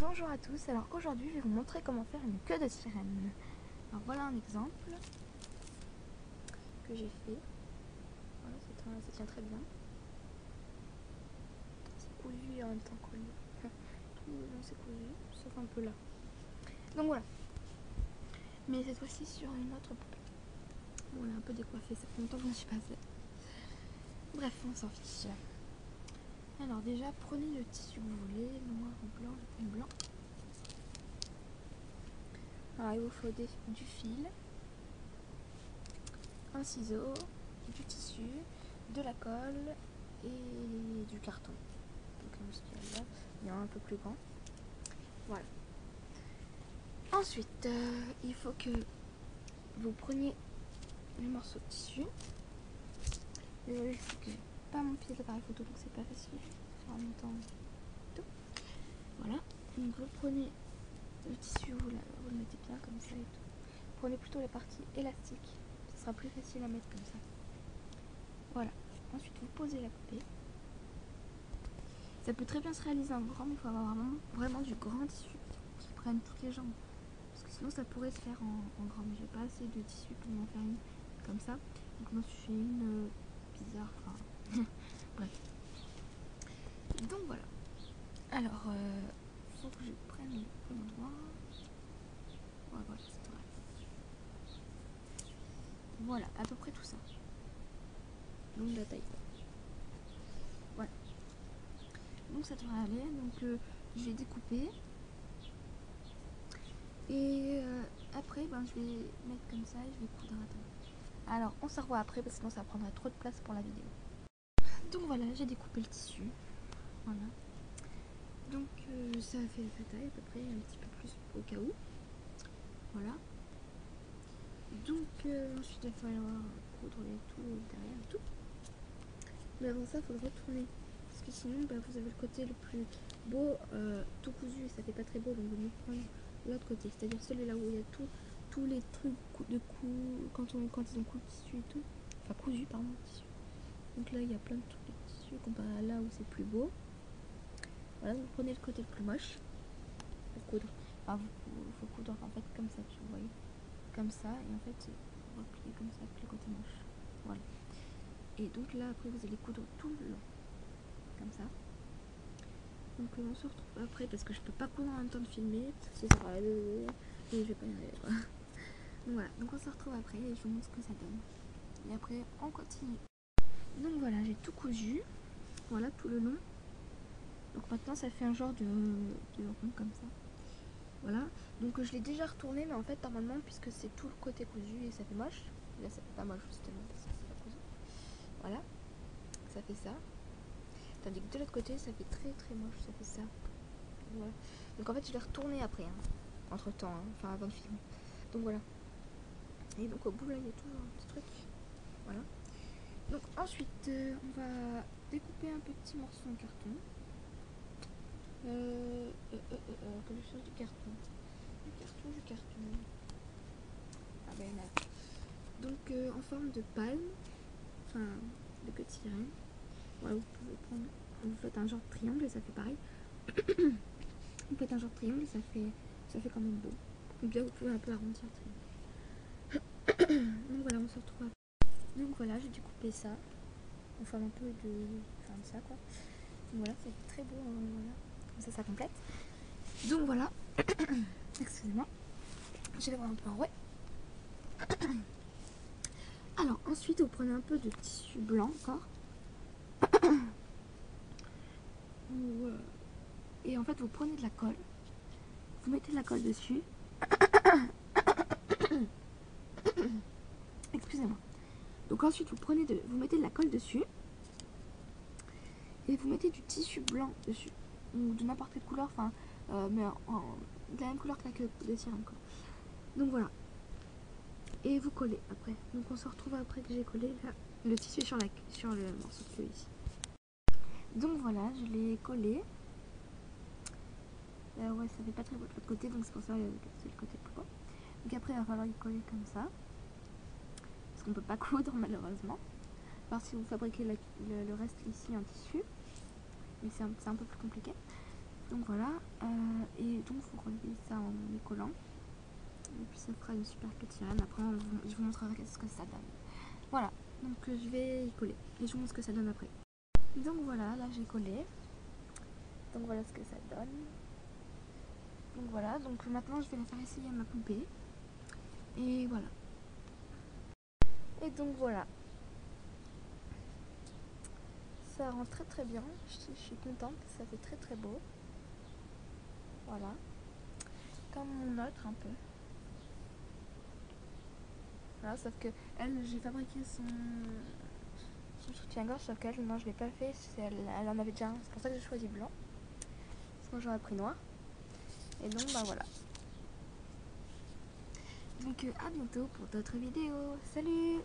Bonjour à tous, alors aujourd'hui je vais vous montrer comment faire une queue de sirène. Alors voilà un exemple que j'ai fait. Voilà, ça tient très bien. C'est cousu et en même temps collé. Tout le long c'est cousu, sauf un peu là. Donc voilà. Mais cette fois-ci sur une autre poupée. Bon, elle est un peu décoiffée, ça fait longtemps que je ne suis pas faite. Bref, on s'en fiche. Alors déjà, prenez le tissu que vous voulez, noir ou blanc, je prends blanc. Alors il vous faut du fil, un ciseau, du tissu, de la colle et du carton. Donc là, il y a un peu plus grand. Voilà. Ensuite, il faut que vous preniez le morceau de tissu. Désolée, c'est que j'ai pas mon pied d'appareil photo, donc c'est pas facile. Faire en même temps tout. Voilà. Donc vous prenez le tissu, vous le mettez bien comme ça et tout. Prenez plutôt la partie élastique. Ce sera plus facile à mettre comme ça. Voilà. Ensuite, vous posez la poupée. Ça peut très bien se réaliser en grand, mais il faut avoir vraiment du grand tissu qui prenne toutes les jambes. Parce que sinon, ça pourrait se faire en grand. Mais j'ai pas assez de tissu pour m'en faire une comme ça. Donc, moi, je fais une bizarre. Enfin, bref. Donc, voilà. Alors, il faut que je prenne le endroit. Ouais, voilà, c'est vrai. Voilà, à peu près tout ça. Donc, la taille. Voilà. Donc, ça devrait aller. Donc, je vais découper. Et après, je vais mettre comme ça et je vais coudre. Alors, on se revoit après parce que sinon ça prendrait trop de place pour la vidéo. Donc voilà, j'ai découpé le tissu. Voilà. Donc ça fait la taille à peu près, un petit peu plus au cas où. Voilà. Donc ensuite il va falloir coudre les tout derrière et tout. Mais avant ça, il faut le retourner. Parce que sinon, vous avez le côté le plus beau, tout cousu et ça fait pas très beau. Donc vous mieux prendre l'autre côté. C'est-à-dire celui-là où il y a tous les trucs de quand ils ont cousu le tissu et tout. Enfin cousu, pardon, le tissu. Donc là, il y a plein de trucs de tissu comparé à là où c'est plus beau. Voilà, vous prenez le côté le plus moche pour coudre. Enfin, il faut coudre en fait comme ça, tu vois. Comme ça, et en fait, vous repliez comme ça avec le côté moche. Voilà. Et donc là, après, vous allez coudre tout le long. Comme ça. Donc on se retrouve après parce que je peux pas coudre en même temps de filmer. Parce que ça va. Et je vais pas y arriver. Quoi. Donc voilà, donc on se retrouve après et je vous montre ce que ça donne. Et après, on continue. Donc voilà, j'ai tout cousu. Voilà, tout le long. Donc maintenant ça fait un genre de rond comme ça. Voilà. Donc je l'ai déjà retourné, mais en fait normalement puisque c'est tout le côté cousu et ça fait moche. Là ça fait pas moche justement parce que c'est pas cousu. Voilà. Ça fait ça. Tandis que de l'autre côté ça fait très très moche, ça fait ça. Voilà. Donc en fait je l'ai retourné après, entre temps, enfin avant de filmer. Donc voilà. Et donc au bout là il y a toujours un petit truc. Voilà. Donc ensuite on va découper un petit morceau en carton. Que je cherche du carton. Du carton. Ah ben là. Donc en forme de palme, enfin de queue de sirène. Voilà, vous pouvez prendre, vous faites un genre de triangle et ça fait pareil. Vous faites un genre de triangle et ça fait quand même beau. Ou bien vous pouvez un peu arrondir le triangle. Donc voilà, on se retrouve après. Donc voilà, j'ai découpé ça en forme un peu de ça quoi. Donc voilà, ça fait très beau, voilà. Comme ça complète. Donc voilà. Excusez-moi. Je vais voir un peu en ouais. Alors ensuite vous prenez un peu de tissu blanc encore. Et en fait vous prenez de la colle. Vous mettez de la colle dessus. Excusez-moi. Donc ensuite vous mettez de la colle dessus. Et vous mettez du tissu blanc dessus. Ou de n'importe quelle couleur, enfin mais de la même couleur que la queue de sirène quoi. Donc voilà. Et vous collez après. Donc on se retrouve après que j'ai collé là, le tissu sur le morceau de queue ici. Donc voilà, je l'ai collé. Ouais, ça fait pas très beau de l'autre côté, donc c'est pour ça que c'est le côté plus beau. Donc après, il va falloir y coller comme ça. Parce qu'on peut pas coudre malheureusement. Alors si vous fabriquez le reste ici en tissu, mais c'est un peu plus compliqué. Donc voilà, et donc vous reliez ça en les collant. Et puis ça fera une super petite sirène. Après je vous montrerai ce que ça donne. Voilà, donc je vais y coller et je vous montre ce que ça donne après. Donc voilà, là j'ai collé. Donc voilà ce que ça donne. Donc voilà, donc maintenant je vais la faire essayer à ma poupée. Et voilà. Et donc voilà. Ça rend très très bien. Je suis contente, ça fait très très beau. Voilà. Comme mon autre un peu. Voilà, sauf que elle, j'ai fabriqué son soutien-gorge, sauf qu'elle, non, je l'ai pas fait. Elle en avait déjà un. C'est pour ça que j'ai choisi blanc. Sinon j'aurais pris noir. Et donc bah voilà. Donc à bientôt pour d'autres vidéos. Salut!